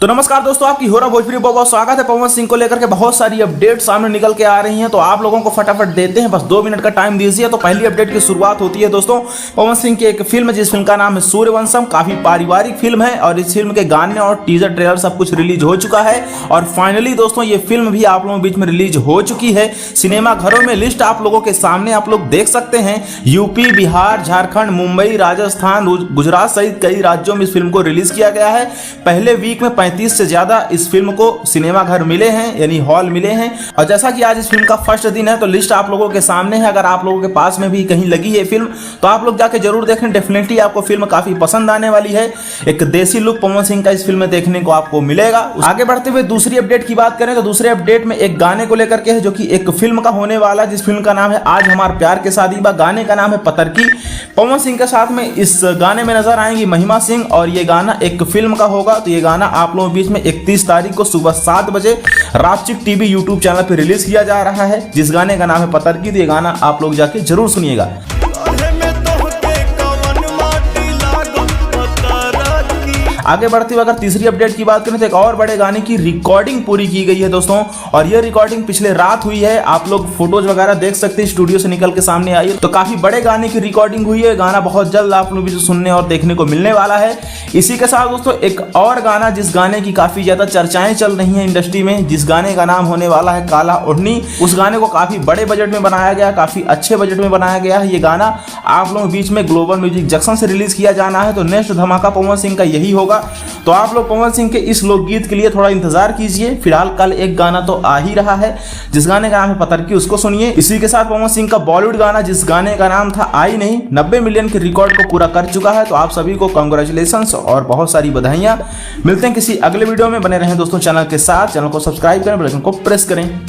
तो नमस्कार दोस्तों, आपकी हो रहा भोजपुरी बहुत स्वागत है। पवन सिंह को लेकर के बहुत सारी अपडेट सामने निकल के आ रही हैं, तो आप लोगों को फटाफट देते हैं, बस 2 मिनट का टाइम दीजिए। तो पहली अपडेट की शुरुआत होती है दोस्तों पवन सिंह की एक फिल्म, जिस फिल्म का नाम है सूर्यवंशम। काफी पारिवारिक फिल्म है और इस फिल्म के गाने और टीजर ट्रेलर सब कुछ रिलीज हो चुका है और फाइनली दोस्तों ये फिल्म भी आप लोगों के बीच में रिलीज हो चुकी है। सिनेमा घरों में लिस्ट आप लोगों के सामने आप लोग देख सकते हैं। यूपी, बिहार, झारखंड, मुंबई, राजस्थान, गुजरात सहित कई राज्यों में इस फिल्म को रिलीज किया गया है। पहले वीक में 35 से ज्यादा इस फिल्म को सिनेमा घर मिले हैं, यानी हॉल मिले हैं। और जैसा कि आज इस फिल्म का फर्स्ट दिन है तो लिस्ट आप लोगों के सामने है। अगर आप लोगों के पास में भी कहीं लगी है फिल्म तो आप लोग जाके जरूर देखें, डेफिनेटली आपको फिल्म काफी पसंद आने वाली है। एक देसी लुक पवन सिंह का इस फिल्म में देखने को आपको मिलेगा। आगे बढ़ते हुए दूसरी अपडेट की बात करें तो दूसरे अपडेट में एक गाने को लेकर के है, जो कि एक फिल्म का होने वाला, जिस फिल्म का नाम है आज हमारे प्यार के शादी बा। गाने का नाम है पतरकी। पवन सिंह के साथ में इस गाने में नजर आएंगी महिमा सिंह और ये गाना एक फिल्म का होगा। तो ये गाना आप लोगों के बीच में 31 तारीख को सुबह 7 बजे रापचिक टीवी यूट्यूब चैनल पर रिलीज किया जा रहा है, जिस गाने का नाम है पतरकी। तो ये गाना आप लोग जाके जरूर सुनिएगा। आगे बढ़ते हुए अगर तीसरी अपडेट की बात करें तो एक और बड़े गाने की रिकॉर्डिंग पूरी की गई है दोस्तों, और यह रिकॉर्डिंग पिछले रात हुई है। आप लोग फोटोज वगैरह देख सकते हैं, स्टूडियो से निकल के सामने आई है। तो काफी बड़े गाने की रिकॉर्डिंग हुई है। गाना बहुत जल्द आप लोग भी सुनने और देखने को मिलने वाला है। इसी के साथ दोस्तों एक और गाना, जिस गाने की काफी ज्यादा चर्चाएं चल रही है इंडस्ट्री में, जिस गाने का नाम होने वाला है काला ओढ़नी। उस गाने को काफी बड़े बजट में बनाया गया, काफी अच्छे बजट में बनाया गया है। ये गाना आप लोगों के बीच में ग्लोबल म्यूजिक जंक्शन से रिलीज किया जाना है। तो नेक्स्ट धमाका पवन सिंह का यही होगा। तो आप लोग पवन सिंह के इस लोकगीत के लिए थोड़ा इंतजार कीजिए। फिलहाल कल एक गाना तो आ ही रहा है, जिस गाने का नाम है पतरकी, उसको सुनिए। इसी के साथ पवन सिंह का बॉलीवुड गाना, जिस गाने का नाम था आई नहीं, 90 मिलियन के रिकॉर्ड को पूरा कर चुका है। तो आप सभी को कांग्रेचुलेशंस और बहुत सारी बधाइयां। मिलते हैं किसी अगले वीडियो में, बने रहें दोस्तों चैनल के साथ। चैनल को सब्सक्राइब करें, बेल आइकन को प्रेस करें।